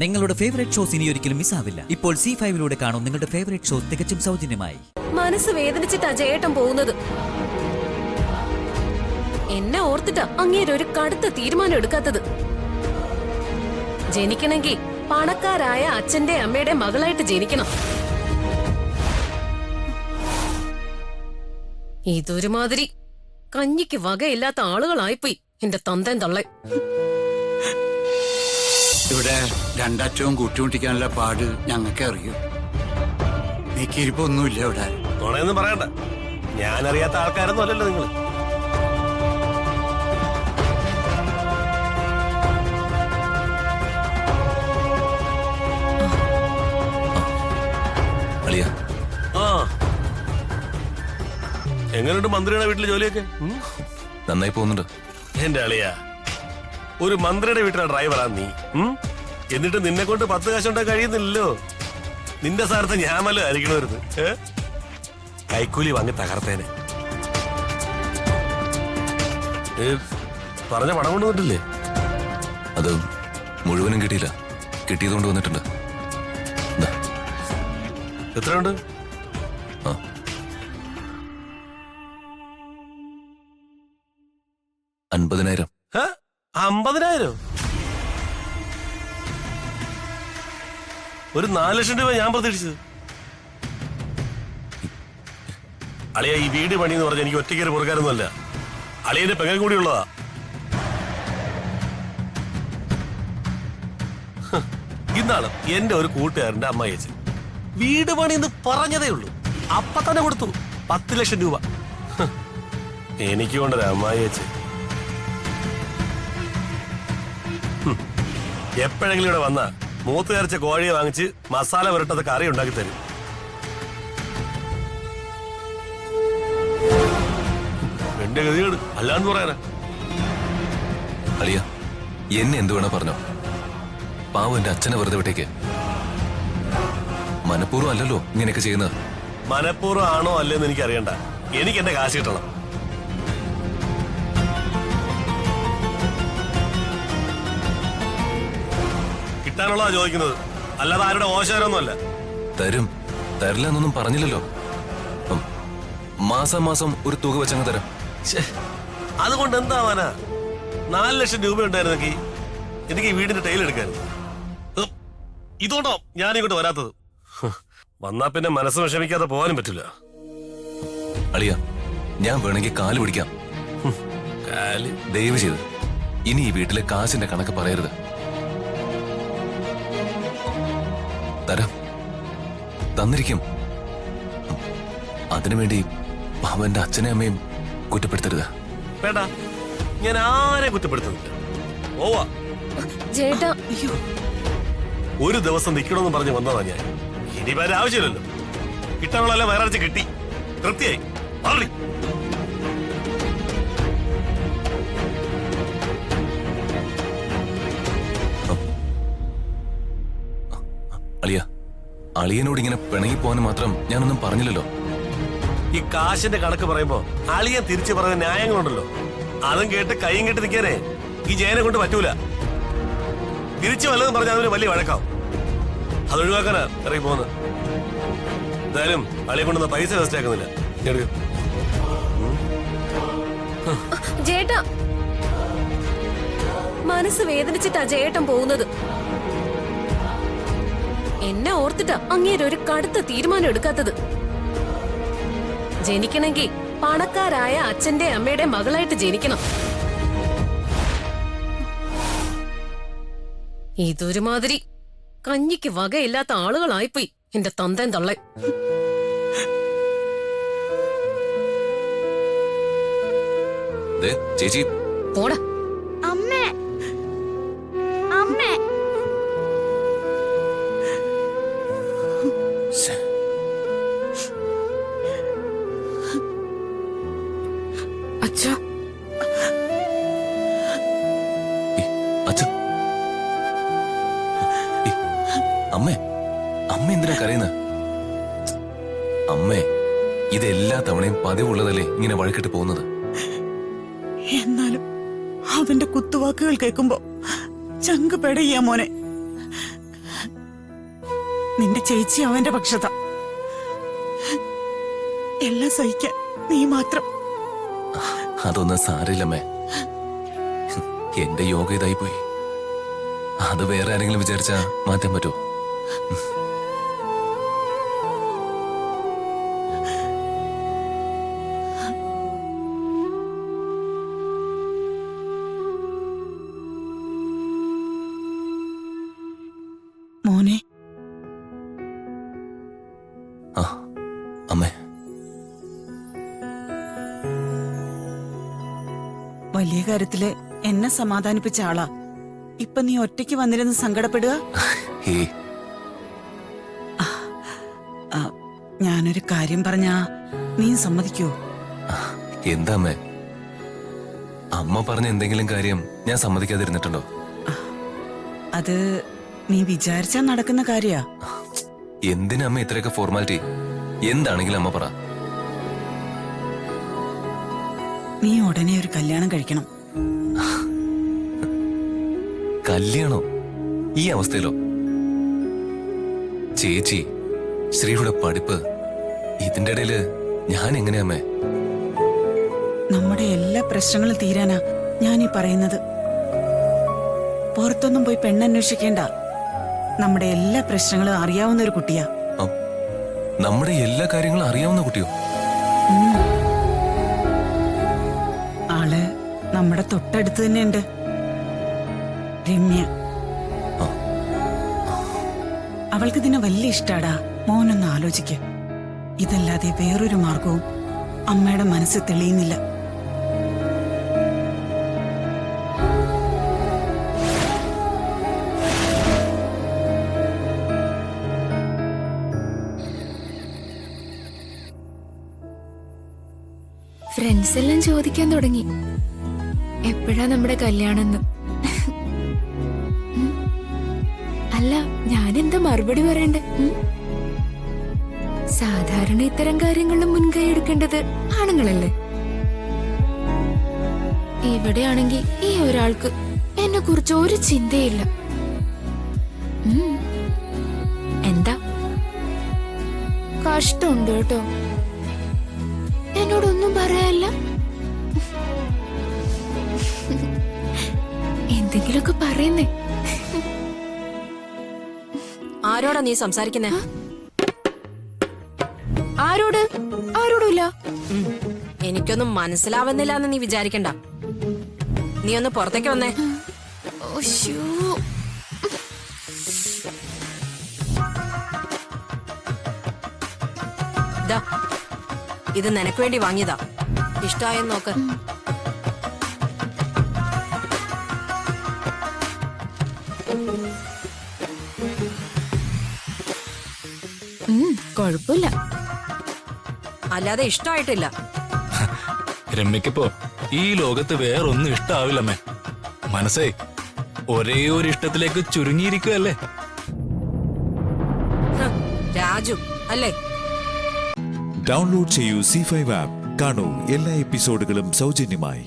നിങ്ങളുടെ favourite shows ഇനി ഒരിക്കലും മിസ്സാവില്ല. ഇപ്പോൾ C5 കാണും നിങ്ങളുടെ ഫേവറേറ്റ് ഷോസ് തികച്ചും സൗജന്യമായി. മനസ്സ് വേദനിച്ചിട്ടാ ജയേട്ടൻ പോകുന്നത്. എന്നെ ഓർത്തിട്ടാ അങ്ങേരൊരു കടുത്ത തീരുമാനം എടുക്കാത്തത്. ജനിക്കണമെങ്കിൽ പണക്കാരായ അച്ഛന്റെ അമ്മയുടെ മകളായിട്ട് ജനിക്കണം. ഇതൊരുമാതിരി കഞ്ഞിക്ക് വകയില്ലാത്ത ആളുകളായിപ്പോയി എന്റെ തന്തൻ തള്ളൻ. ഇവിടെ രണ്ടറ്റവും കൂട്ടിമുട്ടിക്കാനുള്ള പാട് ഞങ്ങൾക്ക് അറിയൂ. നീക്കിരിപ്പൊന്നുമില്ല ഇവിടെ. തുണയൊന്നും പറയണ്ട, ഞാനറിയാത്ത ആൾക്കാരൊന്നും അല്ലല്ലോ നിങ്ങൾ. എങ്ങനെയുണ്ട് മന്ത്രിയുടെ വീട്ടിലെ ജോലിയൊക്കെ? നന്നായി പോകുന്നുണ്ട്. എന്റെ അളിയ, ഒരു മന്ത്രിയുടെ വീട്ടിലെ ഡ്രൈവറാ നീ. എന്നിട്ട് നിന്നെ കൊണ്ട് 10 കാശുണ്ടാക്കാൻ കഴിയുന്നില്ലല്ലോ. നിന്റെ സ്ഥാനത്ത് ഞാൻ വല്ല ആയിരിക്കണമായിരുന്നു. കൈക്കൂലി വാങ്ങി തകർത്തേനെ. പറഞ്ഞ പണം കൊണ്ടുവന്നിട്ടില്ലേ? അത് മുഴുവനും കിട്ടിയില്ല, കിട്ടിയത് കൊണ്ട് വന്നിട്ടുണ്ട്. എത്രയുണ്ട്? 50,000. 50,000? ഒരു 4 ലക്ഷം രൂപ ഞാൻ പ്രതീക്ഷിച്ചത്. അളിയ, ഈ വീട് പണി എന്ന് പറഞ്ഞാൽ എനിക്ക് ഒറ്റയ്ക്ക് പുറക്കാരൊന്നുമല്ല. അളിയന്റെ പെങ്ങൾ കൂടി ഉള്ളതാ. ഇന്നാണ് എന്റെ ഒരു കൂട്ടുകാരന്റെ അമ്മായിയച്ഛൻ വീട് പണി എന്ന് പറഞ്ഞതേ ഉള്ളൂ, അപ്പൊ തന്നെ കൊടുത്തു 10 ലക്ഷം രൂപ. എനിക്ക് കൊണ്ടൊരു അമ്മായിയച്ഛൻ. എപ്പോഴെങ്കിലും ഇവിടെ വന്ന മൂത്ത് കരച്ച കോഴിയെ വാങ്ങിച്ച് മസാല പുരട്ടത് കറി ഉണ്ടാക്കി തരും. എന്റെ ഗതികേട് അല്ലാന്ന് പറയാനാ. അളിയ, എന്നെ എന്തു വേണ പറഞ്ഞോ, പാവം എന്റെ അച്ഛനെ വെറുതെ വിട്ടേക്ക്. മനഃപൂർവ്വം അല്ലല്ലോ ഇങ്ങനെയൊക്കെ ചെയ്യുന്നത്. മനഃപൂർവ്വം ആണോ അല്ലെന്ന് എനിക്ക് അറിയണ്ട, എനിക്ക് എന്റെ കാശ് കിട്ടണം. കിട്ടാനുള്ളതാ ചോദിക്കുന്നത്, അല്ലാതെ ആരുടെ ഓശാരൊന്നുമല്ല. തരും, തരില്ല എന്നൊന്നും പറഞ്ഞില്ലല്ലോ. മാസം മാസം ഒരു തുക വെച്ചങ്ങ് തരാം. അതുകൊണ്ട് എന്താവാനാ? 4 ലക്ഷം രൂപ ഉണ്ടായിരുന്നെങ്കിൽ എനിക്ക് ഈ വീടിന്റെ ടൈൽ എടുക്കായിരുന്നു. ഇതുകൊണ്ടോ ഞാൻ ഇങ്ങോട്ട് വരാത്തത്. വന്നാ പിന്നെ മനസ്സ് വിഷമിക്കാതെ പോകാനും പറ്റില്ല. അളിയ, ഞാൻ വേണമെങ്കിൽ കാല് പിടിക്കാം. കാല്? ദയവ് ചെയ്ത് ഇനി ഈ വീട്ടിലെ കാശിന്റെ കണക്ക് പറയരുത്. തരാം, തന്നിരിക്കും. അതിനുവേണ്ടി അവന്റെ അച്ഛനെ അമ്മയും കുറ്റപ്പെടുത്തരുത്. വേണ്ട, ഞാൻ ആരെ കുറ്റപ്പെടുത്തുന്നില്ല. ഓവാ ചേട്ടാ, ഒരു ദിവസം നിൽക്കണമെന്ന് പറഞ്ഞ് വന്നതാ ഞാൻ. ഇനി വേറെ ആവശ്യമില്ലല്ലോ. കിട്ടാനുള്ളതെല്ലാം വേറെ കിട്ടി, തൃപ്തിയായി. അളിയ, അളിയനോട് ഇങ്ങനെ പിണങ്ങി പോകാൻ മാത്രം ഞാനൊന്നും പറഞ്ഞില്ലല്ലോ. ഈ കാശിന്റെ കണക്ക് പറയുമ്പോ അളിയൻ തിരിച്ചു പറയുന്ന ന്യായങ്ങളുണ്ടല്ലോ, അതും കേട്ട് കൈയും കെട്ടി നിൽക്കാനേ ഈ ജയനെ കൊണ്ട് പറ്റൂല. തിരിച്ചു വല്ലതും പറഞ്ഞാൽ അതിന് വലിയ വഴക്കാവും. അതൊഴിവാക്കാനാ ഇറങ്ങി പോകുന്നത്. എന്തായാലും അളിയെ കൊണ്ടുവന്ന പൈസ വേസ്റ്റ് ആക്കുന്നില്ല. ജേട്ടാ, മനസ്സ് വേദനിച്ചിട്ടാ ജയേട്ടൻ പോകുന്നത്. എന്നെ ഓർത്തിട്ടാ അങ്ങേരൊരു കടുത്ത തീരുമാനം എടുക്കാത്തത്. ജനിക്കണമെങ്കിൽ പണക്കാരായ അച്ഛന്റെ അമ്മയുടെ മകളായിട്ട് ജനിക്കണം. ഇതൊരുമാതിരി കഞ്ഞിക്ക് വകയില്ലാത്ത ആളുകളായിപ്പോയി എന്റെ തന്തൻ തള്ളൻ. ചേച്ചി, പോടാ. അമ്മേ, അമ്മേ. അച്ഛാ, അമ്മേ, അമ്മ എന്തിനാ കരയുന്നത്? അമ്മേ, ഇതെല്ലാ തവണയും പതിവുള്ളതല്ലേ ഇങ്ങനെ വഴക്കിട്ട് പോകുന്നത്. എന്നാലും അവന്റെ കുത്തുവാക്കുകൾ കേൾക്കുമ്പോ ചങ്ക് പെടയ്യാ മോനെ. നിന്റെ ചേച്ചി അവന്റെ പക്ഷത. എല്ലാം സഹിക്കാൻ നീ മാത്രം. അതൊന്നും സാരില്ലമ്മേ. എന്റെ യോഗ ഇതായി പോയി. അത് വേറെ ആരെങ്കിലും വിചാരിച്ചാ മാറ്റാൻ പറ്റുമോ? മോനെ, ആ അമ്മേ. വലിയ കാര്യത്തില് എന്നെ സമാധാനിപ്പിച്ച ആളാ. ഇപ്പൊ നീ ഒറ്റയ്ക്ക് വന്നിരുന്ന് സങ്കടപ്പെടുക. ഹേ, ഞാനൊരു കാര്യം പറഞ്ഞാ നീ സമ്മതിക്കോ? എന്താ അമ്മേ? അമ്മ പറഞ്ഞ എന്തെങ്കിലും കാര്യം ഞാൻ സമ്മതിക്കാതിരുന്നിട്ടുണ്ടോ? അത് നീ വിചാരിച്ചാ നടക്കുന്ന കാര്യാ. എന്തിനാ അമ്മ ഇത്രയൊക്കെ ഫോർമാലിറ്റി? എന്താണെങ്കിലും അമ്മ പറ. നീ ഉടനെ ഒരു കല്യാണം കഴിക്കണം. കല്യാണോ? ഈ അവസ്ഥയിലോ? ചേച്ചി, ശ്രീയുടെ പഠിപ്പ്, ഇതിന്റെ ഇടയില് ഞാൻ എങ്ങനെയാ അമ്മേ? നമ്മുടെ എല്ലാ പ്രശ്നങ്ങളും തീരാനാ ഞാൻ ഈ പറയുന്നത്. പുറത്തൊന്നും പോയി പെണ്ണന്വേഷിക്കേണ്ട. നമ്മുടെ എല്ലാ പ്രശ്നങ്ങളും അറിയാവുന്ന ഒരു കുട്ടിയാ. നമ്മുടെ എല്ലാ കാര്യങ്ങളും അറിയാവുന്ന കുട്ടിയോ? ആള് നമ്മുടെ തൊട്ടടുത്ത് തന്നെ ഉണ്ട്. രമ്യ. അവൾക്ക് ഇതിനെ വലിയ ഇഷ്ടാടാ. മോനൊന്ന് ആലോചിക്ക. ഇതല്ലാതെ വേറൊരു മാർഗവും അമ്മയുടെ മനസ്സ് തെളിയുന്നില്ല. ഫ്രണ്ട്സ് എല്ലാം ചോദിക്കാൻ തുടങ്ങി എപ്പോഴാ നമ്മുടെ കല്യാണമെന്ന്. അല്ല, ഞാനെന്താ മറുപടി പറയണ്ടേ? സാധാരണ ഇത്തരം കാര്യങ്ങളിലും മുൻകൈ എടുക്കേണ്ടത് ആണുങ്ങളല്ലേ? ഇവിടെയാണെങ്കിൽ ഈ ഒരാൾക്ക് എന്നെ കുറിച്ച് ഒരു ചിന്തയില്ല. എന്താ കഷ്ടമുണ്ട് കേട്ടോ. എന്നോടൊന്നും പറയാല്ല. എന്തെങ്കിലുമൊക്കെ പറയുന്നേ. ആരോടാ നീ സംസാരിക്കുന്നേ? ആരോട്? ആരോടുമില്ല. എനിക്കൊന്നും മനസ്സിലാവുന്നില്ല എന്ന് നീ വിചാരിക്കണ്ട. നീ ഒന്ന് പുറത്തേക്ക് വന്നേ. ദാ, ഇത് നിനക്ക് വേണ്ടി വാങ്ങിയതാ. ഇഷ്ടായെന്ന് നോക്ക്. കൊഴപ്പില്ല. അല്ലാതെ ഇഷ്ടമായിട്ടില്ല. രമ്യക്കിപ്പോ ഈ ലോകത്ത് വേറൊന്നും ഇഷ്ടാവില്ലമ്മേ. മനസ്സേ ഒരേ ഒരു ഇഷ്ടത്തിലേക്ക് ചുരുങ്ങിയിരിക്കുകയല്ലേ. രാജു അല്ലേ? ഡൗൺലോഡ് ചെയ്യൂ C5 ആപ്പ്. കാണൂ എല്ലാ എപ്പിസോഡുകളും സൗജന്യമായി.